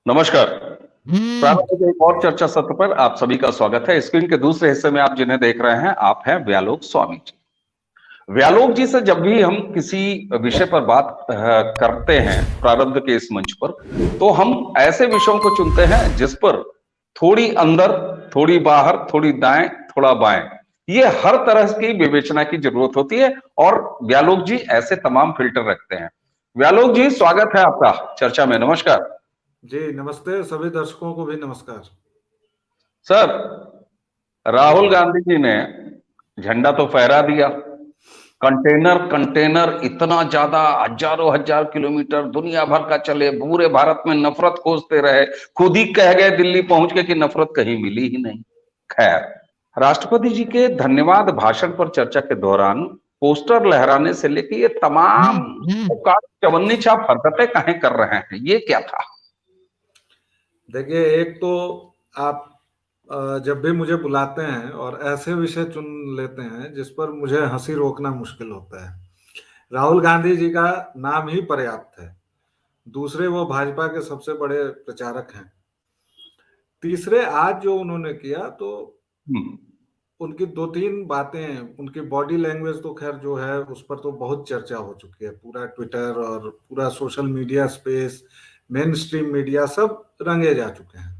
नमस्कार। प्रारंभ के एक और चर्चा सत्र पर आप सभी का स्वागत है। स्क्रीन के दूसरे हिस्से में आप जिन्हें देख रहे हैं, आप हैं व्यालोक स्वामी जी। व्यालोक जी से जब भी हम किसी विषय पर बात करते हैं प्रारब्ध के इस मंच पर, तो हम ऐसे विषयों को चुनते हैं जिस पर थोड़ी अंदर, थोड़ी बाहर, थोड़ी दाएं, थोड़ा बाएं, ये हर तरह की विवेचना की जरूरत होती है और व्यालोक जी ऐसे तमाम फिल्टर रखते हैं। व्यालोक जी, स्वागत है आपका चर्चा में। नमस्कार जी। नमस्ते सभी दर्शकों को भी नमस्कार। सर। राहुल गांधी जी ने झंडा तो फहरा दिया, कंटेनर कंटेनर इतना ज्यादा, हजारों हजार किलोमीटर दुनिया भर का चले, पूरे भारत में नफरत खोजते रहे, खुद ही कह गए दिल्ली पहुंच के कि नफरत कहीं मिली ही नहीं। खैर, राष्ट्रपति जी के धन्यवाद भाषण पर चर्चा के दौरान पोस्टर लहराने से लेके ये तमाम चवन्नी छाप हरकतें काहे कर रहे हैं, ये क्या था? देखिए, एक तो आप जब भी मुझे बुलाते हैं और ऐसे विषय चुन लेते हैं जिस पर मुझे हंसी रोकना मुश्किल होता है। राहुल गांधी जी का नाम ही पर्याप्त है। दूसरे, वो भाजपा के सबसे बड़े प्रचारक हैं। तीसरे, आज जो उन्होंने किया तो उनकी दो तीन बातें, उनकी बॉडी लैंग्वेज तो खैर जो है उस पर तो बहुत चर्चा हो चुकी है। पूरा ट्विटर और पूरा social media space, main stream media सब रंगे जा चुके हैं।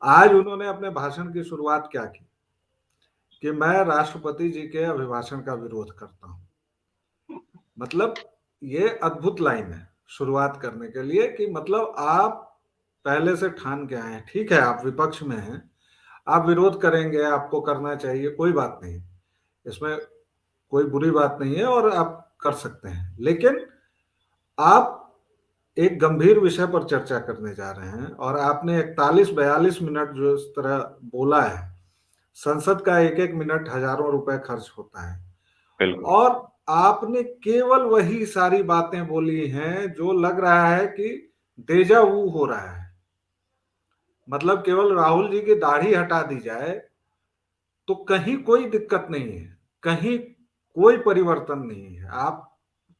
आज उन्होंने अपने भाषण की शुरुआत क्या की कि मैं राष्ट्रपति जी के अभिभाषण का विरोध करता हूं। मतलब ये अद्भुत लाइन है शुरुआत करने के लिए कि मतलब आप पहले से ठान के आए हैं। ठीक है, आप विपक्ष में हैं, आप विरोध करेंगे, आपको करना चाहिए, कोई बात नहीं, इसमें कोई बुरी बात नहीं है और आप कर सकते हैं। लेकिन आप एक गंभीर विषय पर चर्चा करने जा रहे हैं और आपने 41-42 मिनट जो इस तरह बोला है, संसद का एक एक मिनट हजारों रुपए खर्च होता है और आपने केवल वही सारी बातें बोली हैं जो लग रहा है कि डेजा वू हो रहा है। मतलब केवल राहुल जी की दाढ़ी हटा दी जाए तो कहीं कोई दिक्कत नहीं है, कहीं कोई परिवर्तन नहीं है। आप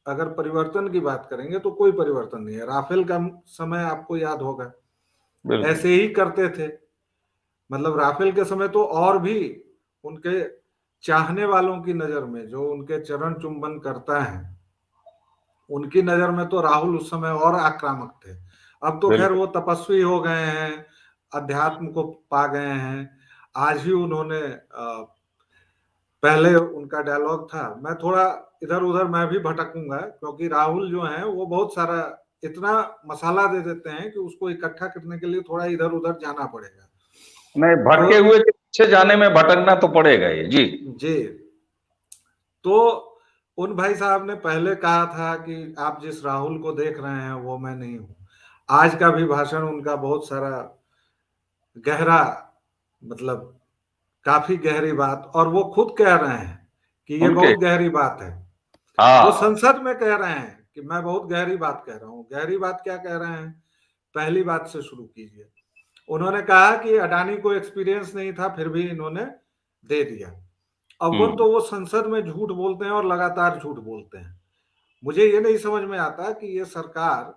अगर परिवर्तन की बात करेंगे तो कोई परिवर्तन नहीं है। राफेल का समय आपको याद होगा, ऐसे ही करते थे। मतलब राफेल के समय तो और भी उनके चाहने वालों की नजर में, जो उनके चरण चुंबन करता है, उनकी नजर में तो राहुल उस समय और आक्रामक थे। अब तो खैर वो तपस्वी हो गए हैं, अध्यात्म को पा गए हैं। आज ही उन्होंने पहले उनका डायलॉग था, मैं थोड़ा इधर उधर मैं भी भटकूंगा क्योंकि राहुल जो है वो बहुत सारा इतना मसाला दे देते हैं कि उसको इकट्ठा करने के लिए थोड़ा इधर उधर जाना पड़ेगा। नहीं, भटके हुए के पीछे जाने में भटकना तो पड़ेगा ही। जी जी। तो उन भाई साहब ने पहले कहा था कि आप जिस राहुल को देख रहे हैं वो मैं नहीं हूं। आज का भी भाषण उनका बहुत सारा गहरा, मतलब काफी गहरी बात, और वो खुद कह रहे हैं कि ये बहुत गहरी बात है। वो संसद में कह रहे हैं कि मैं बहुत गहरी बात कह रहा हूं। गहरी बात क्या कह रहे हैं, पहली बात से शुरू कीजिए। उन्होंने कहा कि अडानी को एक्सपीरियंस नहीं था फिर भी इन्होंने दे दिया। अव्वल तो वो संसद में झूठ बोलते हैं और लगातार झूठ बोलते हैं। मुझे ये नहीं समझ में आता कि ये सरकार,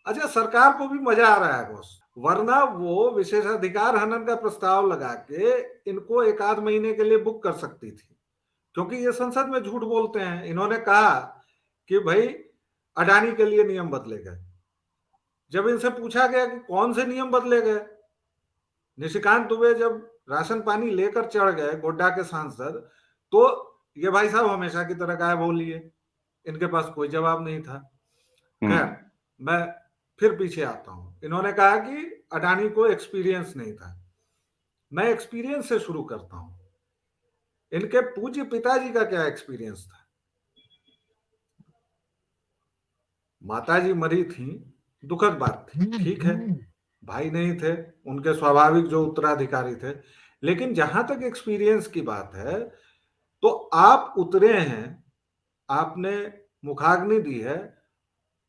अच्छा सरकार को भी मजा आ रहा है बॉस, वरना वो विशेषाधिकार हनन का प्रस्ताव लगा के इनको एक आध महीने के लिए बुक कर सकती थी, क्योंकि ये संसद में झूठ बोलते हैं। इन्होंने कहा कि भाई अडानी के लिए नियम बदले गए। जब इनसे पूछा गया कि कौन से नियम बदले गए, निशिकांत दुबे जब राशन पानी लेकर चढ़ गए, गोड्डा के सांसद, तो ये भाई साहब हमेशा की तरह गायब हो लिए, इनके पास कोई जवाब नहीं था। खैर, मैं फिर पीछे आता हूं। इन्होंने कहा कि अडानी को एक्सपीरियंस नहीं था। मैं एक्सपीरियंस से शुरू करता हूं। इनके पूज्य पिताजी का क्या एक्सपीरियंस था? माताजी मरी थी, दुखद बात थी, ठीक है, भाई नहीं थे, उनके स्वाभाविक जो उत्तराधिकारी थे। लेकिन जहां तक एक्सपीरियंस की बात है, तो आप उतरे हैं, आपने मुखाग्नि दी है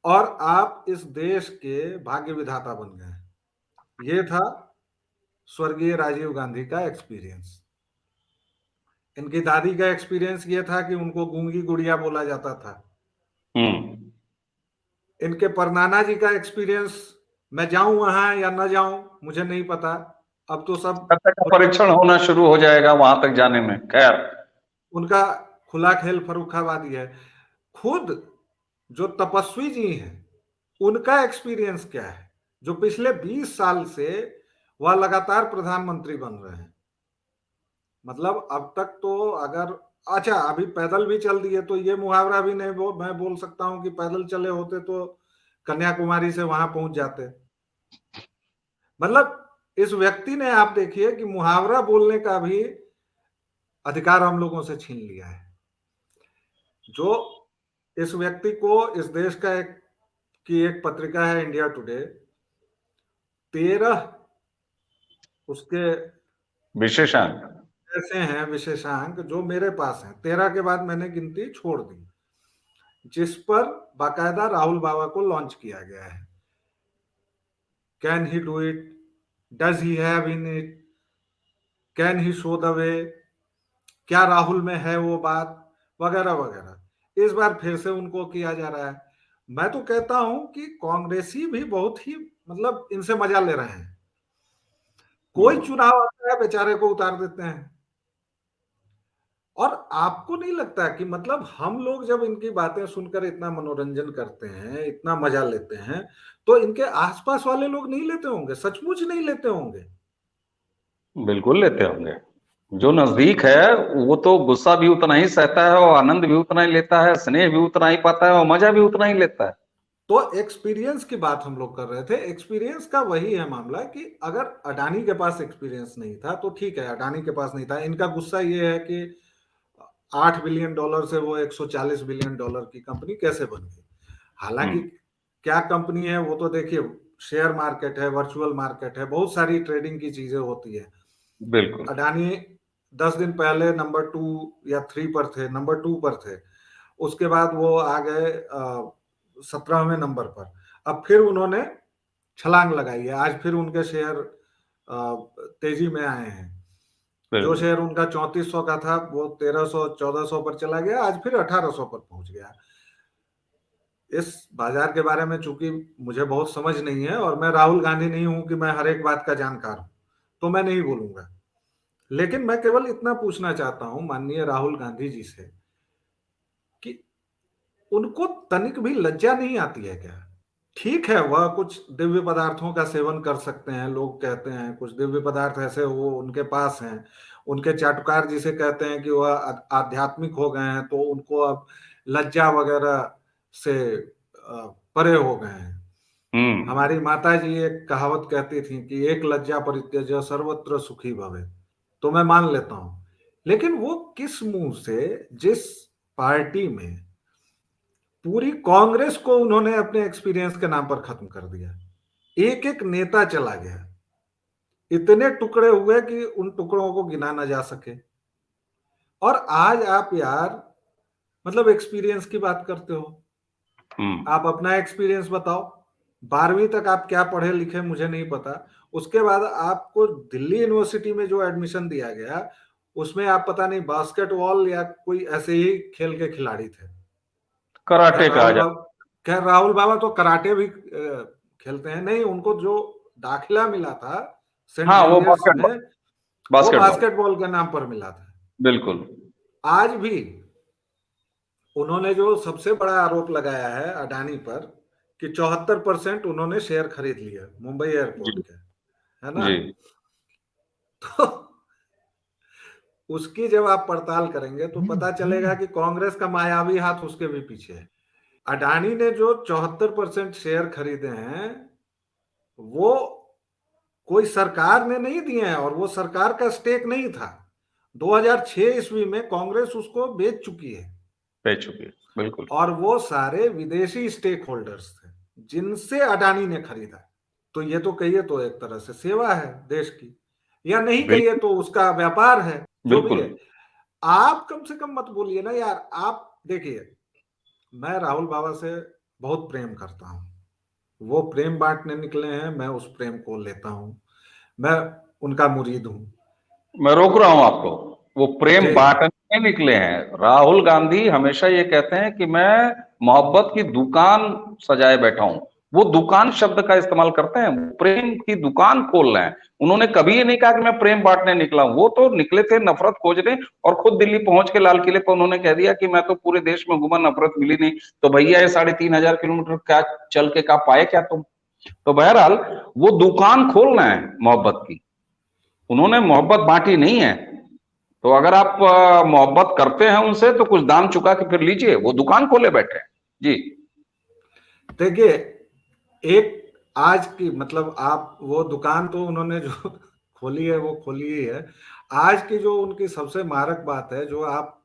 और आप इस देश के भाग्य विधाता बन गए। ये था स्वर्गीय राजीव गांधी का एक्सपीरियंस। इनकी दादी का एक्सपीरियंस ये था कि उनको गूंगी गुड़िया बोला जाता था। इनके परनाना जी का एक्सपीरियंस मैं जाऊं वहां या ना जाऊं मुझे नहीं पता, अब तो सब कब तक परीक्षण होना शुरू हो जाएगा वहां तक जाने में। खैर, उनका खुला खेल फर्रुखाबादी है। खुद जो तपस्वी जी हैं उनका एक्सपीरियंस क्या है, जो पिछले 20 साल से वह लगातार प्रधानमंत्री बन रहे हैं। मतलब अब तक तो अगर, अच्छा अभी पैदल भी चल दिए तो ये मुहावरा भी नहीं मैं बोल सकता हूं कि पैदल चले होते तो कन्याकुमारी से वहां पहुंच जाते। मतलब इस व्यक्ति ने, आप देखिए कि मुहावरा बोलने का भी अधिकार हम लोगों से छीन लिया है। जो इस व्यक्ति को, इस देश का एक पत्रिका है इंडिया टुडे, 13 उसके विशेषांक। ऐसे हैं विशेषांक जो मेरे पास हैं, 13 के बाद मैंने गिनती छोड़ दी, जिस पर बाकायदा राहुल बाबा को लॉन्च किया गया है। Can he do it, does he have in it, can he show the way, क्या राहुल में है वो बात, वगैरह वगैरह। इस बार फिर से उनको किया जा रहा है। मैं तो कहता हूं कि कांग्रेसी भी बहुत ही, मतलब इनसे मजा ले रहे हैं। कोई चुनाव आता है बेचारे को उतार देते हैं। और आपको नहीं लगता कि मतलब हम लोग जब इनकी बातें सुनकर इतना मनोरंजन करते हैं, इतना मजा लेते हैं, तो इनके आसपास वाले लोग नहीं लेते होंगे, सचमुच नहीं लेते होंगे। बिल्कुल लेते होंगे। जो नजदीक है वो तो गुस्सा भी उतना ही सहता है और आनंद भी उतना ही लेता है, स्नेह भी उतना ही पाता है और मजा भी उतना ही लेता है। तो एक्सपीरियंस की बात हम लोग कर रहे थे। एक्सपीरियंस का वही है मामला कि अगर अडानी के पास एक्सपीरियंस नहीं था तो ठीक है, अडानी के पास नहीं था। इनका गुस्सा ये है कि $8 बिलियन से वो $140 बिलियन की कंपनी कैसे बन गई। हालांकि क्या कंपनी है वो तो देखिए, शेयर मार्केट है, वर्चुअल मार्केट है, बहुत सारी ट्रेडिंग की चीजें होती है। बिल्कुल। अडानी 10 दिन पहले नंबर 2 या 3 पर थे, नंबर 2 पर थे। उसके बाद वो आ गए 17वें नंबर पर। अब फिर उन्होंने छलांग लगाई है, आज फिर उनके शेयर तेजी में आए हैं। जो शेयर उनका 3400 का था वो 1300 1400 पर चला गया, आज फिर 1800 पर पहुंच गया। इस बाजार के बारे में चूंकि मुझे बहुत समझ नहीं है और मैं राहुल गांधी नहीं हूं कि मैं हर एक बात का जानकार हूं, तो मैं नहीं बोलूंगा। लेकिन मैं केवल इतना पूछना चाहता हूं माननीय राहुल गांधी जी से कि उनको तनिक भी लज्जा नहीं आती है क्या? ठीक है, वह कुछ दिव्य पदार्थों का सेवन कर सकते हैं, लोग कहते हैं कुछ दिव्य पदार्थ ऐसे वो उनके पास हैं। उनके चाटुकार जिसे कहते हैं कि वह आध्यात्मिक हो गए हैं, तो उनको अब लज्जा वगैरह से परे हो गए हैं। हमारी माता जी एक कहावत कहती थी कि एक लज्जा परित्यज्य सर्वत्र सुखी भवे, तो मैं मान लेता हूं। लेकिन वो किस मुंह से, जिस पार्टी में पूरी कांग्रेस को उन्होंने अपने एक्सपीरियंस के नाम पर खत्म कर दिया, एक एक नेता चला गया, इतने टुकड़े हुए कि उन टुकड़ों को गिना ना जा सके। और आज आप यार मतलब एक्सपीरियंस की बात करते हो। आप अपना एक्सपीरियंस बताओ। 12वीं तक आप क्या पढ़े लिखे मुझे नहीं पता, उसके बाद आपको दिल्ली यूनिवर्सिटी में जो एडमिशन दिया गया उसमें आप पता नहीं बास्केटबॉल या कोई ऐसे ही खेल के खिलाड़ी थे। कराटे कहा जाता। खैर राहुल बाबा तो कराटे भी खेलते हैं। नहीं, उनको जो दाखिला मिला था सेंट हाँ, वो जेवियर्स में, वो बास्केटबॉल बास्केटबॉल के नाम पर मिला था। बिल्कुल। आज भी उन्होंने जो सबसे बड़ा आरोप लगाया है अडानी पर कि 74% उन्होंने शेयर खरीद लिया मुंबई एयरपोर्ट के, है ना? जी। तो उसकी जब आप पड़ताल करेंगे तो पता चलेगा कि कांग्रेस का मायावी हाथ उसके भी पीछे है। अडानी ने जो 74% शेयर खरीदे हैं वो कोई सरकार ने नहीं दिए हैं, और वो सरकार का स्टेक नहीं था। 2006 ईस्वी में कांग्रेस उसको बेच चुकी है, बेच चुकी है, बिल्कुल। और वो सारे विदेशी स्टेक होल्डर्स थे जिनसे अडानी ने खरीदा। तो ये तो कहिए तो एक तरह से सेवा है देश की, या नहीं कहिए तो उसका व्यापार है, जो भी बिल्कुल। है। आप कम से कम मत बोलिए ना यार। आप देखिए, मैं राहुल बाबा से बहुत प्रेम करता हूं, वो प्रेम बांटने निकले हैं, मैं उस प्रेम को लेता हूं, मैं उनका मुरीद हूं। मैं रोक रहा हूं आपको। वो प्रेम जी, बांटने निकले हैं। राहुल गांधी हमेशा ये कहते हैं कि मैं मोहब्बत की दुकान सजाए बैठा हूं, वो दुकान शब्द का इस्तेमाल करते हैं, प्रेम की दुकान खोल रहे हैं। उन्होंने कभी ये नहीं कहा कि मैं प्रेम बांटने निकला हूं, वो तो निकले थे नफरत खोजने, और खुद दिल्ली पहुंच के लाल किले पर उन्होंने कह दिया कि मैं तो पूरे देश में घूमा, नफरत मिली नहीं। तो भैया ये 3,500 किलोमीटर क्या चल के का पाए क्या तुम? तो बहरहाल वो दुकान खोल रहे हैं मोहब्बत की, उन्होंने मोहब्बत बांटी नहीं है। तो अगर आप मोहब्बत करते हैं उनसे तो कुछ दाम चुका के फिर लीजिए, वो दुकान खोले बैठे हैं जी। देखिए, एक आज की मतलब आप वो दुकान तो उन्होंने जो खोली है वो खोली ही है। आज की जो उनकी सबसे मारक बात है, जो आप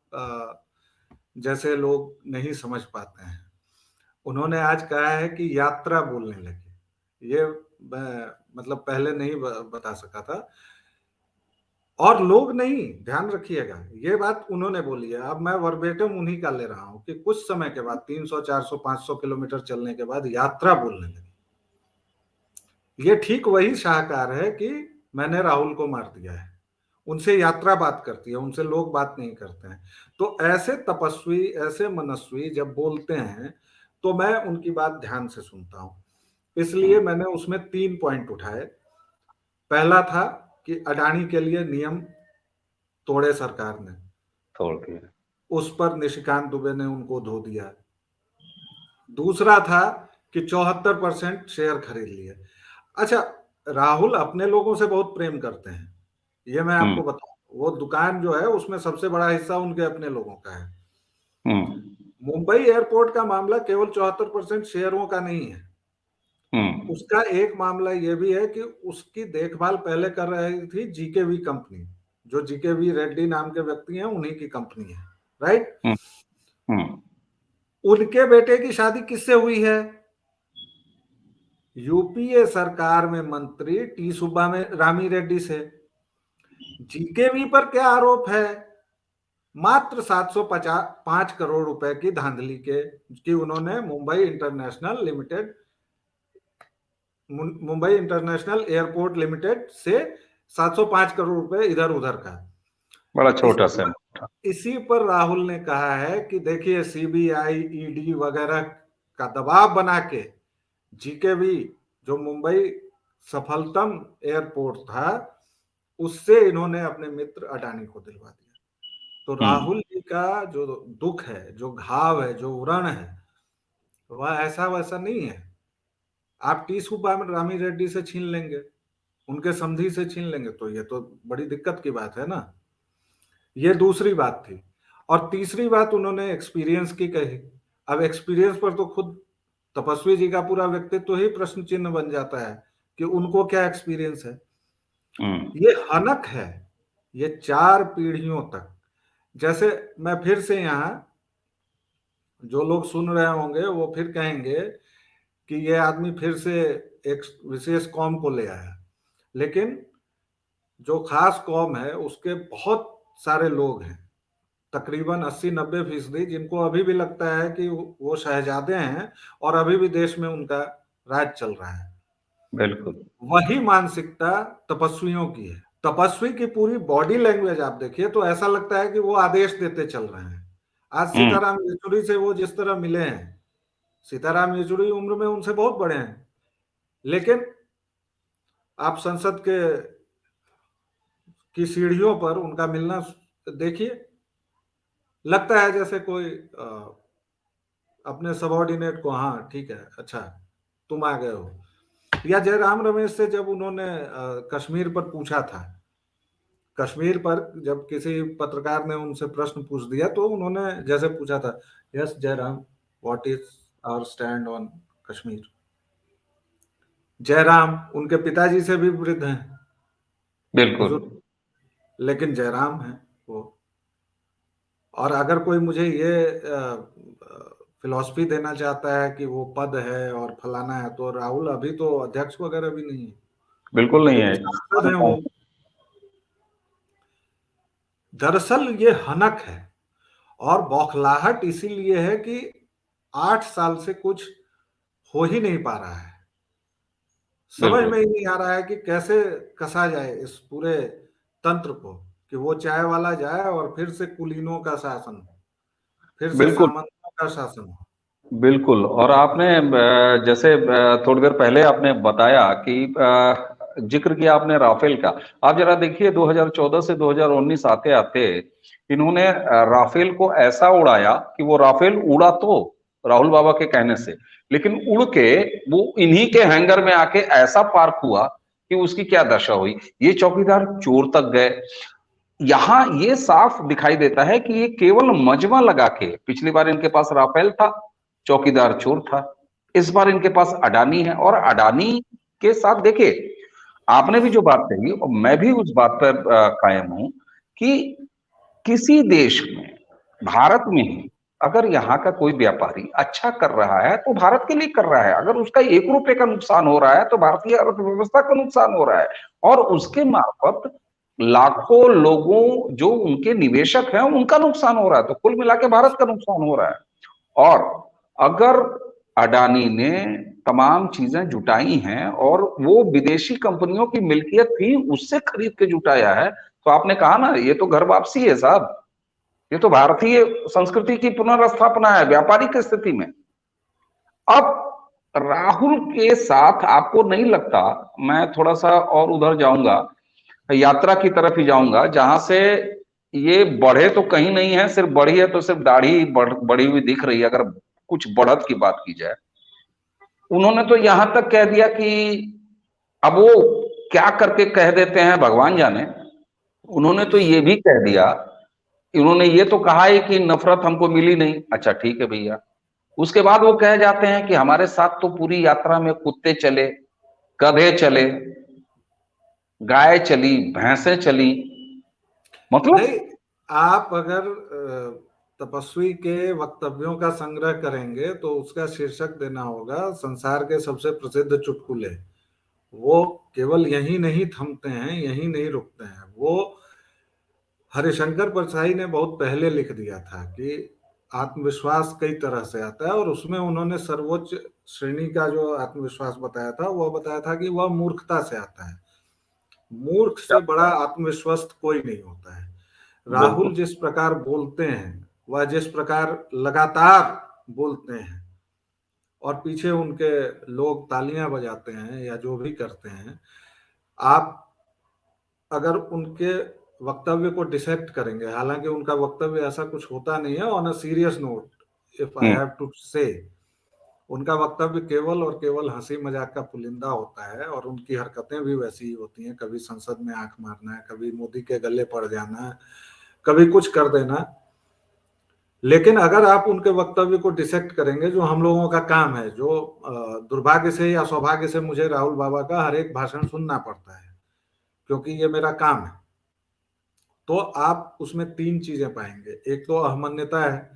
जैसे लोग नहीं समझ पाते हैं, उन्होंने आज कहा है कि यात्रा बोलने लगे। ये मैं मतलब पहले नहीं बता सका था, और लोग नहीं, ध्यान रखिएगा, ये बात उन्होंने बोली है। अब मैं वर्बेटम उन्हीं का ले रहा हूं कि कुछ समय के बाद 300 400 500 किलोमीटर चलने के बाद यात्रा बोलने लगी। ये ठीक वही शाहकार है कि मैंने राहुल को मार दिया है, उनसे यात्रा बात करती है, उनसे लोग बात नहीं करते हैं। तो ऐसे तपस्वी, ऐसे मनस्वी जब बोलते हैं तो मैं उनकी बात ध्यान से सुनता हूं। इसलिए मैंने उसमें 3 पॉइंट उठाए। पहला था कि अडानी के लिए नियम तोड़े सरकार ने, छोड़ दिया। उस पर निशिकांत दुबे ने उनको धो दिया। दूसरा था कि 74% शेयर खरीद लिए। अच्छा, राहुल अपने लोगों से बहुत प्रेम करते हैं, ये मैं आपको बताऊं। वो दुकान जो है उसमें सबसे बड़ा हिस्सा उनके अपने लोगों का है। मुंबई एयरपोर्ट का मामला केवल 74% शेयरों का नहीं है। उसका एक मामला ये भी है कि उसकी देखभाल पहले कर रही थी जीकेवी कंपनी, जो जीकेवी रेड्डी नाम के व्यक्ति हैं, उन्हीं की कंपनी है, राइट। उनके बेटे की शादी किससे हुई है? यूपीए सरकार में मंत्री टी सुब्बा में रामी रेड्डी से। जीकेवी पर क्या आरोप है? मात्र 705 करोड़ रुपए की धांधली के कि उन्होंने मुंबई इंटरनेशनल एयरपोर्ट लिमिटेड से 705 करोड़ रुपए इधर उधर का। बड़ा छोटा सा। इसी पर राहुल ने कहा है कि देखिए, सीबीआई, ईडी वगैरह का दबाव बना के जीकेवी, जो मुंबई सफलतम एयरपोर्ट था, उससे इन्होंने अपने मित्र अडानी को दिलवा दिया। तो राहुल जी का जो दुख है, जो घाव है, जो व्रण है, वह ऐसा वैसा नहीं है। आप टी सुब्बारामी रेड्डी से छीन लेंगे, उनके समधी से छीन लेंगे, तो ये तो बड़ी दिक्कत की बात है ना। ये दूसरी बात थी। और तीसरी बात उन्होंने एक्सपीरियंस की कही। अब एक्सपीरियंस पर तो खुद तपस्वी जी का पूरा व्यक्तित्व ही प्रश्न चिन्ह बन जाता है कि उनको क्या एक्सपीरियंस है। ये हनक है, ये 4 पीढ़ियों तक। जैसे मैं फिर से यहाँ, जो लोग सुन रहे होंगे वो फिर कहेंगे कि ये आदमी फिर से एक विशेष कौम को ले आया, लेकिन जो खास कौम है उसके बहुत सारे लोग हैं, तकरीबन 80-90%, जिनको अभी भी लगता है कि वो शहजादे हैं और अभी भी देश में उनका राज चल रहा है। बिल्कुल वही मानसिकता तपस्वियों की है। तपस्वी की पूरी बॉडी लैंग्वेज आप देखिए तो ऐसा लगता है कि वो आदेश देते चल रहे हैं। आज सीताराम येचुरी से वो जिस तरह मिले हैं, सीताराम येचुरी उम्र में उनसे बहुत बड़े हैं, लेकिन आप संसद के की सीढ़ियों पर उनका मिलना देखिए, लगता है जैसे कोई अपने सबॉर्डिनेट को, हाँ ठीक है, अच्छा तुम आ गए हो। या जयराम रमेश से जब उन्होंने कश्मीर पर पूछा था, कश्मीर पर जब किसी पत्रकार ने उनसे प्रश्न पूछ दिया तो उन्होंने जैसे पूछा था, yes Jairam, what is our stand on Kashmir. Jairam उनके पिताजी से भी वृद्ध हैं, बिल्कुल। लेकिन जयराम है वो। और अगर कोई मुझे ये फिलॉसफी देना चाहता है कि वो पद है और फलाना है, तो राहुल अभी तो अध्यक्ष वगैरह भी नहीं है, बिल्कुल नहीं एक है। सांसद है वो। दरअसल ये हनक है और बौखलाहट इसीलिए है कि 8 साल से कुछ हो ही नहीं पा रहा है। समझ में ही नहीं आ रहा है कि कैसे कसा जाए इस पूरे तंत्र को, कि वो चाय वाला जाए और फिर से कुलीनों का शासन, फिर से बिल्कुल सामंतों का शासन हो। बिल्कुल। और आपने जैसे थोड़ी देर पहले आपने बताया कि जिक्र किया आपने राफेल का। आप जरा देखिए 2014 से 2019 आते आते इन्होंने राफेल को ऐसा उड़ाया कि वो राफेल उड़ा तो राहुल बाबा के कहने से, लेकिन उड़ के वो इन्हीं के हैंगर में आके ऐसा पार्क हुआ कि उसकी क्या दशा हुई। ये चौकीदार चोर तक गए। यहां ये साफ दिखाई देता है कि ये केवल मजमा लगा के, पिछली बार इनके पास राफेल था, चौकीदार चोर था। इस बार इनके पास अडानी है, और अडानी के साथ देखिए, आपने भी जो बात कही और मैं भी उस बात पर कायम हूं कि किसी देश में, भारत में ही, अगर यहाँ का कोई व्यापारी अच्छा कर रहा है तो भारत के लिए कर रहा है। अगर उसका 1 रुपए का नुकसान हो रहा है तो भारतीय अर्थव्यवस्था का नुकसान हो रहा है, और उसके मार्फत लाखों लोगों जो उनके निवेशक हैं उनका नुकसान हो रहा है। तो कुल मिला के भारत का नुकसान हो रहा है। और अगर अडानी ने तमाम चीजें जुटाई हैं और वो विदेशी कंपनियों की मिल्कियत थी उससे खरीद के जुटाया है, तो आपने कहा ना, ये तो घर वापसी है साहब। ये तो भारतीय संस्कृति की पुनर्स्थापना है व्यापारिक स्थिति में। अब राहुल के साथ आपको नहीं लगता, मैं थोड़ा सा और उधर जाऊंगा, यात्रा की तरफ ही जाऊंगा, जहां से ये बढ़े तो कहीं नहीं है, सिर्फ बढ़ी है तो सिर्फ दाढ़ी बढ़ी हुई दिख रही है, अगर कुछ बढ़त की बात की जाए। उन्होंने तो यहां तक कह दिया कि अब वो क्या करके कह देते हैं भगवान जाने। उन्होंने तो ये भी कह दिया, उन्होंने ये तो कहा है कि नफरत हमको मिली नहीं। अच्छा ठीक है भैया। उसके बाद वो कह जाते हैं कि हमारे साथ तो पूरी यात्रा में कुत्ते चले, गधे चले, गाय चली, भैंसें चली। मतलब नहीं, आप अगर तपस्वी के वक्तव्यों का संग्रह करेंगे तो उसका शीर्षक देना होगा संसार के सबसे प्रसिद्ध चुटकुले। वो केवल यही नहीं थमते हैं, यही नहीं रुकते हैं। वो हरिशंकर परसाई ने बहुत पहले लिख दिया था कि आत्मविश्वास कई तरह से आता है, और उसमें उन्होंने सर्वोच्च श्रेणी का जो आत्मविश्वास बताया था वह बताया था कि वह मूर्खता से आता है। मूर्ख क्या? से बड़ा आत्मविश्वस्त कोई नहीं होता है। राहुल बिल्कुल। जिस प्रकार बोलते हैं, वह जिस प्रकार लगातार बोलते हैं और पीछे उनके लोग तालियां बजाते हैं या जो भी करते हैं, आप अगर उनके वक्तव्य को डिसेक्ट करेंगे, हालांकि उनका वक्तव्य ऐसा कुछ होता नहीं है, on a serious note if I hmm. Have to say, उनका वक्तव्य केवल और केवल हंसी मजाक का पुलिंदा होता है, और उनकी हरकतें भी वैसी ही होती हैं। कभी संसद में आंख मारना है, कभी मोदी के गले पड़ जाना है, कभी कुछ कर देना। लेकिन अगर आप उनके वक्तव्य को डिसेक्ट करेंगे, जो हम लोगों का काम है, जो दुर्भाग्य से या सौभाग्य से मुझे राहुल बाबा का हर एक भाषण सुनना पड़ता है क्योंकि ये मेरा काम है, तो आप उसमें तीन चीजें पाएंगे। एक तो अहमन्यता है,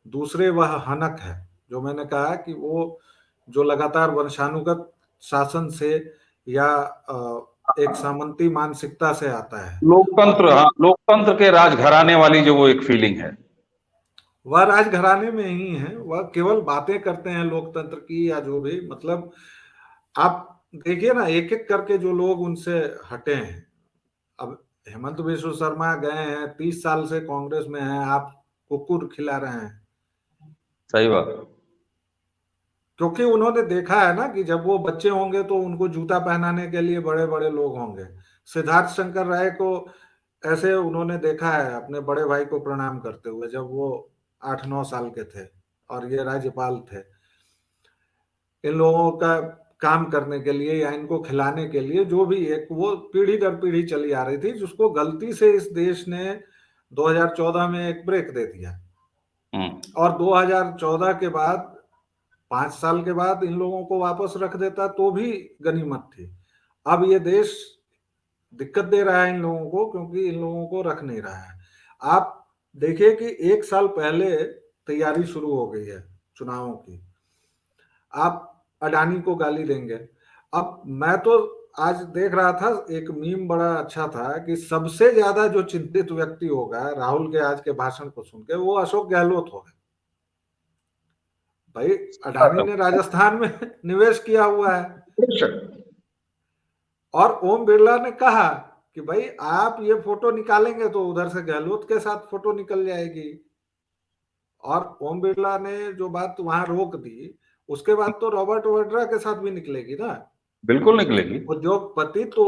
दूसरे वह हनक है, जो मैंने कहा कि वो जो लगातार वंशानुगत शासन से या एक सामंती मानसिकता से आता है। और लोकतंत्र, हाँ, लोकतंत्र के राजघराने वाली जो वो एक फीलिंग है। वह राजघराने में ही है, वह केवल बातें करते हैं लोकतंत्र की या जो भी, मतलब आप देखिए ना, एक एक करके जो लोग उनसे हटे हैं। अब हेमंत बिश्व शर्मा गए हैं, 30 साल से कांग्रेस में हैं, आप कुकुर खिला रहे हैं। सही बात। क्योंकि उन्होंने देखा है ना कि जब वो बच्चे होंगे तो उनको जूता पहनाने के लिए बड़े बड़े लोग होंगे। सिद्धार्थ शंकर राय को ऐसे उन्होंने देखा है अपने बड़े भाई को प्रणाम करते हुए, जब वो 8-9 साल के थे और ये राज्यपाल थे। इन लोगों का काम करने के लिए या इनको खिलाने के लिए जो भी एक वो पीढ़ी दर पीढ़ी चली आ रही थी, जिसको गलती से इस देश ने 2014 में एक ब्रेक दे दिया। हम्म। और 2014 के बाद 5 साल के बाद इन लोगों को वापस रख देता तो भी गनीमत थी। अब ये देश दिक्कत दे रहा है इन लोगों को क्योंकि इन लोगों को रख नहीं रहा है। आप देखिए कि 1 साल पहले तैयारी शुरू हो गई है चुनावों की। आप अडानी को गाली देंगे। अब मैं तो आज देख रहा था, एक मीम बड़ा अच्छा था कि सबसे ज्यादा जो चिंतित व्यक्ति होगा राहुल के आज के भाषण को सुन के, वो अशोक गहलोत होगा। भाई, अडानी ने राजस्थान में निवेश किया हुआ है। और ओम बिरला ने कहा कि भाई आप ये फोटो निकालेंगे तो उधर से गहलोत के साथ फोटो निकल जाएगी। और ओम बिरला ने जो बात वहां रोक दी, उसके बाद तो रॉबर्ट वाड्रा के साथ भी निकलेगी ना। बिल्कुल निकलेगी। उद्योगपति तो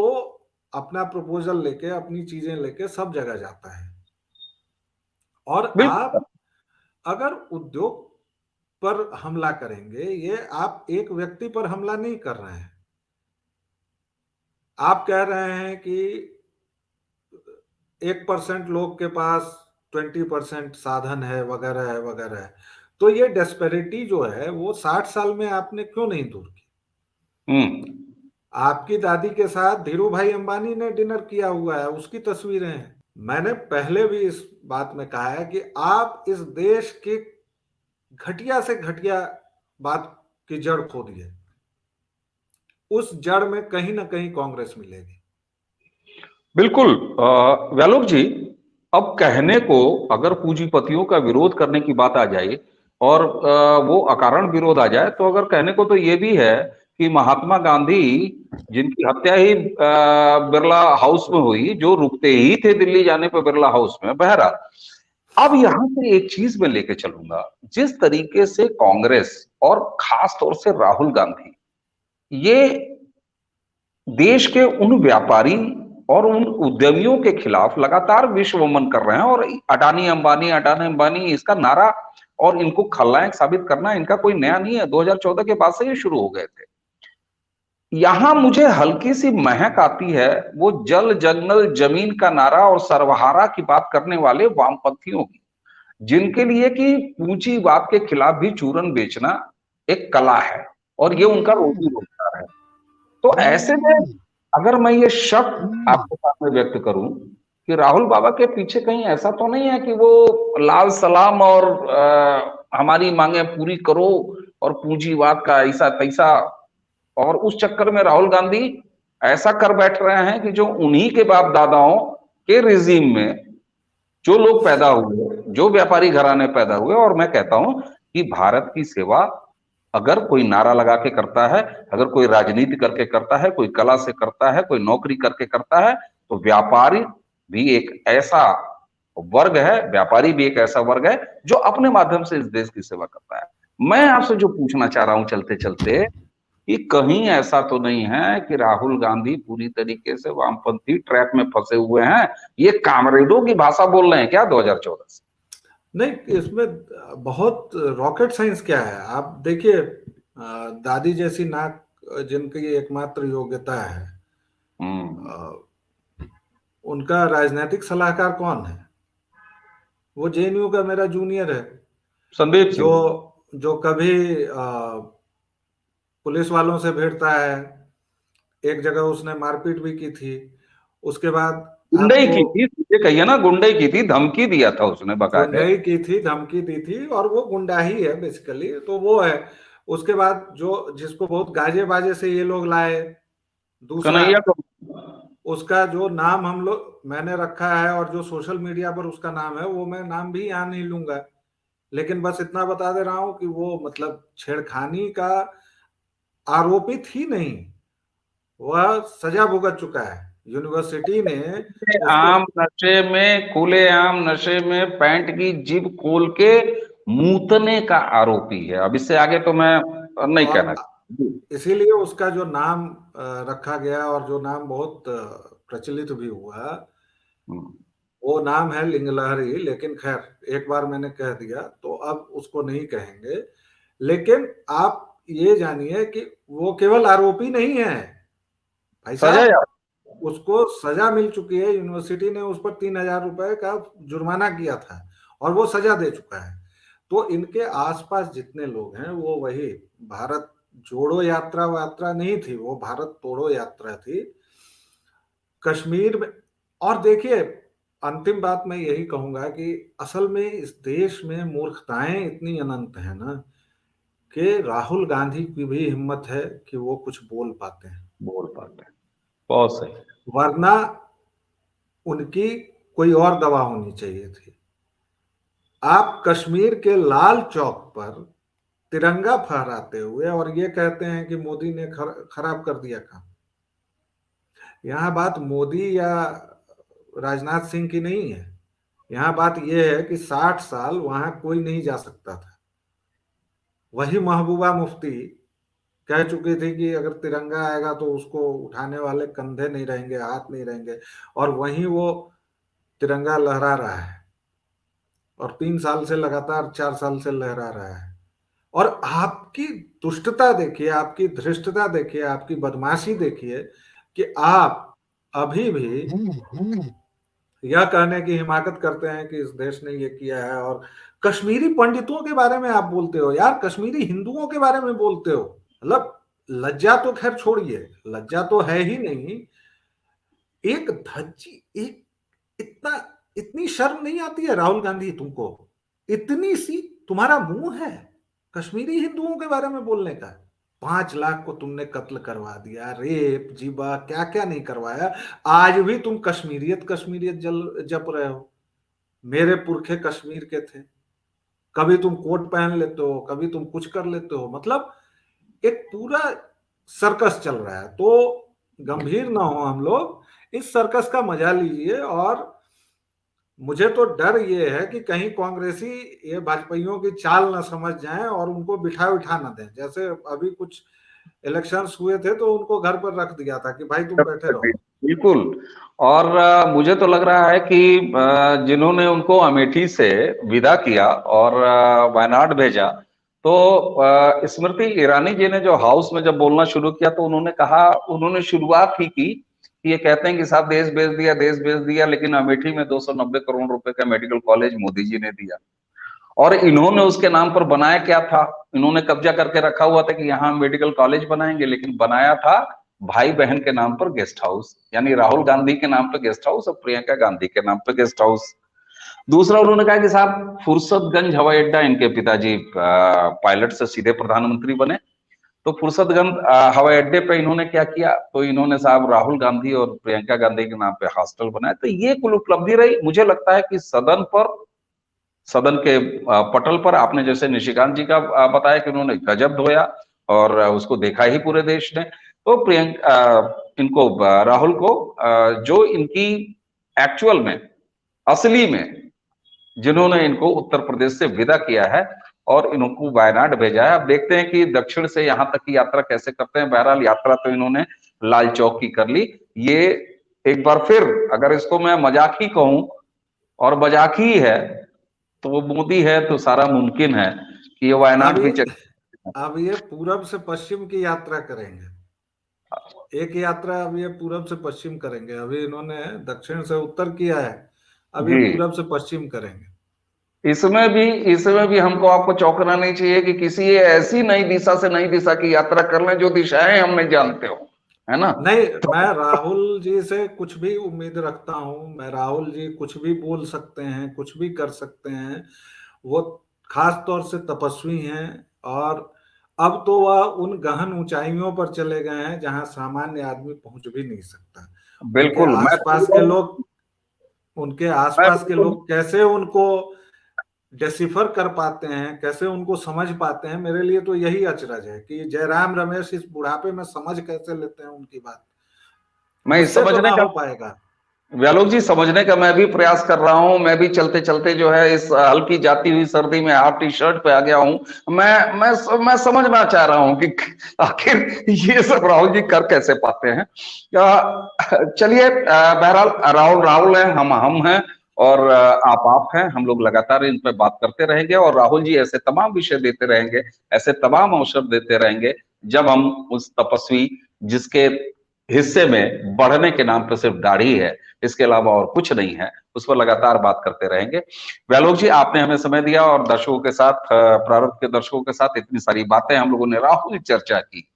अपना प्रपोजल लेके, अपनी चीजें लेके सब जगह जाता है। और बिल्कुल। आप अगर उद्योग पर हमला करेंगे, ये आप एक व्यक्ति पर हमला नहीं कर रहे हैं। आप कह रहे हैं कि 1% लोग के पास 20% साधन है, वगैरह है वगैरह है। तो ये डेस्पेरिटी जो है वो 60 साल में आपने क्यों नहीं दूर की? हम्म। आपकी दादी के साथ धीरू भाई अंबानी ने डिनर किया हुआ है, उसकी तस्वीरें हैं। मैंने पहले भी इस बात में कहा है कि आप इस देश की घटिया से घटिया बात की जड़ खोदिए, उस जड़ में कहीं ना कहीं कांग्रेस मिलेगी। बिल्कुल। व्यालोक जी, अब कहने को अगर पूंजीपतियों का विरोध करने की बात आ जाए और वो अकारण विरोध आ जाए, तो अगर कहने को तो ये भी है कि महात्मा गांधी, जिनकी हत्या ही बिरला हाउस में हुई, जो रुकते ही थे दिल्ली जाने पर बिरला हाउस में। बहरहाल, अब यहां से एक चीज मैं लेके चलूंगा। जिस तरीके से कांग्रेस और खास तौर से राहुल गांधी ये देश के उन व्यापारी और उन उद्यमियों के खिलाफ लगातार विश्वमन कर रहे हैं, और अडानी अंबानी इसका नारा और इनको खलनायक साबित करना इनका कोई नया नहीं है। 2014 के बाद से ये शुरू हो गए थे। यहां मुझे हल्की सी महक आती है वो जल जंगल जमीन का नारा और सर्वहारा की बात करने वाले वामपंथियों की, जिनके लिए कि पूंजीवाद के खिलाफ भी चूरन बेचना एक कला है और ये उनका रोजी रोजगार है। तो ऐसे में अगर मैं ये शक आपके सामने व्यक्त करूं कि राहुल बाबा के पीछे कहीं ऐसा तो नहीं है कि वो लाल सलाम और हमारी मांगे पूरी करो और पूंजीवाद का ऐसा तैसा, और उस चक्कर में राहुल गांधी ऐसा कर बैठ रहे हैं कि जो उन्हीं के बाप दादाओं के रिजीम में जो लोग पैदा हुए, जो व्यापारी घराने पैदा हुए, और मैं कहता हूं कि भारत की सेवा अगर कोई नारा लगा के करता है, अगर कोई राजनीति करके करता है, कोई कला से करता है, कोई नौकरी करके करता है, तो व्यापारी भी एक ऐसा वर्ग है, व्यापारी भी एक ऐसा वर्ग है जो अपने माध्यम से इस देश की सेवा करता है। मैं आपसे जो पूछना चाह रहा हूं चलते चलते, कि कहीं ऐसा तो नहीं है कि राहुल गांधी पूरी तरीके से वामपंथी ट्रैप में फंसे हुए हैं? ये कामरेडों की भाषा बोल रहे हैं क्या 2014 से? नहीं, इसमें बहुत रॉकेट साइंस क्या है, आप देखिए। दादी जैसी नाक जिनकी एकमात्र योग्यता है, हम्म। उनका राजनीतिक सलाहकार कौन है? वो जेएनयू का मेरा जूनियर है, संदीप जो सिंह। जो कभी पुलिस वालों से भिड़ता है। एक जगह उसने मारपीट भी की थी। उसके बाद गुंडई आपको की थी, ये कहिए ना, गुंडई की थी, धमकी दिया था उसने बकायदे। गुंडाई की थी, धमकी दी थी, और वो गुंडा ही है बेसिकली, तो वो है। उसके बाद जो जिसको बहुत गाजे बाजे से ये लोग लाए, दूसरा, कन्हैया को। उसका जो नाम हम लोग मैंने रखा है और जो सोशल मीडिया पर उसका नाम है, वो मैं नाम भी यहाँ नहीं लूंगा। लेकिन बस इतना बता दे रहा हूं कि वो मतलब छेड़खानी का आरोपित ही नहीं, वह सजा भुगत चुका है। यूनिवर्सिटी ने उसको, आम नशे में, खुले आम नशे में पैंट की जिब खोल के मूतने का आरोपी है। अब इससे आगे तो मैं नहीं कहना। और इसीलिए उसका जो नाम रखा गया और जो नाम बहुत प्रचलित भी हुआ, हम्म। वो नाम है लिंगलहरी। लेकिन खैर, एक बार मैंने कह दिया तो अब उसको नहीं कहेंगे। लेकिन आप ये जानिए कि वो केवल आरोपी नहीं है भाई सजा साहब, यार। उसको सजा मिल चुकी है। यूनिवर्सिटी ने उस पर 3,000 रुपए का जुर्माना किया था और वो सजा दे चुका है। तो इनके आसपास जितने लोग हैं वो वही भारत जोड़ो यात्रा वात्रा नहीं थी, वो भारत तोड़ो यात्रा थी कश्मीर में। और देखिए, अंतिम बात मैं यही कहूंगा कि असल में इस देश में मूर्खताएं इतनी अनंत है ना, कि राहुल गांधी की भी हिम्मत है कि वो कुछ बोल पाते हैं, बोल पाते हैं। बहुत सही। वरना उनकी कोई और दवा होनी चाहिए थी। आप कश्मीर के लाल चौक पर तिरंगा फहराते हुए और ये कहते हैं कि मोदी ने खराब कर दिया काम। यहाँ बात मोदी या राजनाथ सिंह की नहीं है, यहाँ बात यह है कि 60 साल वहां कोई नहीं जा सकता था। वही महबूबा मुफ्ती कह चुकी थी कि अगर तिरंगा आएगा तो उसको उठाने वाले कंधे नहीं रहेंगे, हाथ नहीं रहेंगे, और वहीं वो तिरंगा लहरा रहा है, और 3 साल से लगातार, 4 साल से लहरा रहा है। और आपकी दुष्टता देखिए, आपकी धृष्टता देखिए, आपकी बदमाशी देखिए कि आप अभी भी यह कहने की हिमाकत करते हैं कि इस देश ने ये किया है, और कश्मीरी पंडितों के बारे में आप बोलते हो यार, कश्मीरी हिंदुओं के बारे में बोलते हो। मतलब लज्जा तो खैर छोड़िए, लज्जा तो है ही नहीं। एक धज्जी, एक इतना, इतनी शर्म नहीं आती है राहुल गांधी तुमको? इतनी सी तुम्हारा मुंह है कश्मीरी हिंदुओं के बारे में बोलने का? 5 लाख को तुमने कत्ल करवा दिया, रेप, जिबा, क्या क्या नहीं करवाया। आज भी तुम कश्मीरियत कश्मीरियत जप रहे हो। मेरे पुरखे कश्मीर के थे। कभी तुम कोट पहन लेते हो, कभी तुम कुछ कर लेते हो। मतलब एक पूरा सर्कस चल रहा है। तो गंभीर ना हो हम लोग, इस सर्कस का मजा लीजिए। और मुझे तो डर ये है कि कहीं कांग्रेसी ये भाजपाइयों की चाल ना समझ जाएं और उनको बिठा ना दें। जैसे अभी कुछ इलेक्शंस हुए थे तो उनको घर पर रख दिया था कि भाई तुम बैठे रहो। बिल्कुल। और मुझे तो लग रहा है कि जिन्होंने उनको अमेठी से विदा किया और वायनाड भेजा, तो स्मृति ईरानी जी ने जो हाउस में जब बोलना शुरू किया तो उन्होंने कहा, उन्होंने शुरुआत ही की कि ये कहते हैं कि साहब देश बेच दिया, देश बेच दिया, लेकिन अमेठी में 290 करोड़ रुपए का मेडिकल कॉलेज मोदी जी ने दिया। और इन्होंने उसके नाम पर बनाया क्या था? इन्होंने कब्जा करके रखा हुआ था कि यहाँ मेडिकल कॉलेज बनाएंगे, लेकिन बनाया था भाई बहन के नाम पर गेस्ट हाउस, यानी राहुल गांधी के नाम पर गेस्ट हाउस और प्रियंका गांधी के नाम पर गेस्ट हाउस। दूसरा उन्होंने कहा कि साहब फुर्सतगंज हवाई अड्डा, इनके पिताजी पायलट से सीधे प्रधानमंत्री बने, तो फुर्सतगंज हवाई अड्डे पे इन्होंने क्या किया? तो इन्होंने साहब राहुल गांधी और प्रियंका गांधी के नाम पे हॉस्टल बनाया। तो ये कुल उपलब्धि रही। मुझे लगता है कि सदन के पटल पर आपने जैसे निशिकांत जी का बताया कि उन्होंने गजब धोया और उसको देखा ही पूरे देश ने। तो प्रियंका इनको राहुल को जो इनकी एक्चुअल में, असली में जिन्होंने इनको उत्तर प्रदेश से विदा किया है और इनको वायनाड भेजा है, अब देखते हैं कि दक्षिण से यहां तक की यात्रा कैसे करते हैं। बहरहाल यात्रा तो इन्होंने लाल चौक की कर ली। ये एक बार फिर, अगर इसको मैं मजाक ही कहूं और मजाक ही है, तो वो मोदी है तो सारा मुमकिन है कि ये वायनाड भी अब ये पूरब से पश्चिम की यात्रा करेंगे। एक यात्रा अब ये पूरब से पश्चिम करेंगे। अभी इन्होंने दक्षिण से उत्तर किया है, अब ये पूरब से पश्चिम करेंगे। इसमें भी हमको आपको चौंकना नहीं चाहिए कि किसी ऐसी नई दिशा से नई दिशा की यात्रा कर लें जो दिशाएं हम नहीं जानते हो, है ना? नहीं, मैं राहुल जी से कुछ भी उम्मीद रखता हूं। मैं राहुल जी कुछ भी बोल सकते हैं, कुछ भी कर सकते हैं। वो खास तौर से तपस्वी हैं, और अब तो वह उन गहन ऊंचाइयों पर चले गए हैं जहां सामान्य आदमी पहुंच भी नहीं सकता। उनके बिल्कुल। आसपास के लोग, उनके आसपास के लोग कैसे उनको डिसिफर कर पाते हैं, कैसे उनको समझ पाते हैं, मेरे लिए तो यही अचरज है कि जयराम रमेश इस बुढ़ापे में समझ कैसे लेते हैं उनकी बात। मैं मुझसे तो समझने ना का, हो पाएगा। व्यालोक जी, समझने का मैं भी प्रयास कर रहा हूं। मैं भी चलते चलते जो है इस हल्की जाती हुई सर्दी में हाफ टी शर्ट पे आ गया हूं। मैं समझना चाह रहा हूं कि आखिर ये सब राहुल जी कर कैसे पाते हैं। चलिए, बहरहाल राहुल राहुल है, हम हैं, और आप हैं। हम लोग लगातार इन पे बात करते रहेंगे और राहुल जी ऐसे तमाम विषय देते रहेंगे, ऐसे तमाम अवसर देते रहेंगे जब हम उस तपस्वी, जिसके हिस्से में बढ़ने के नाम पर सिर्फ दाढ़ी है, इसके अलावा और कुछ नहीं है, उस पर लगातार बात करते रहेंगे। व्यालोक जी, आपने हमें समय दिया और दर्शकों के साथ, प्रारंभ के दर्शकों के साथ इतनी सारी बातें हम लोगों ने राहुल चर्चा की।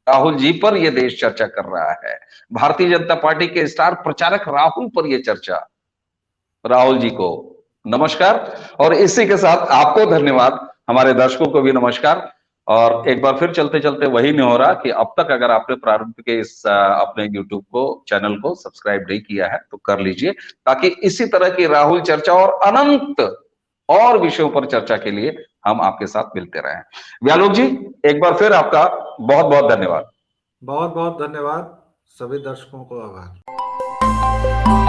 राहुल जी पर यह देश चर्चा कर रहा है, भारतीय जनता पार्टी के स्टार प्रचारक राहुल पर यह चर्चा। राहुल जी को नमस्कार, और इसी के साथ आपको धन्यवाद, हमारे दर्शकों को भी नमस्कार। और एक बार फिर चलते चलते वही नहीं हो रहा कि अब तक अगर आपने प्रारंभ के इस अपने YouTube को, चैनल को सब्सक्राइब नहीं किया है तो कर लीजिए, ताकि इसी तरह की राहुल चर्चा और अनंत और विषयों पर चर्चा के लिए हम आपके साथ मिलते रहें। व्यालोक जी, एक बार फिर आपका बहुत बहुत धन्यवाद। बहुत बहुत धन्यवाद। सभी दर्शकों को आभार।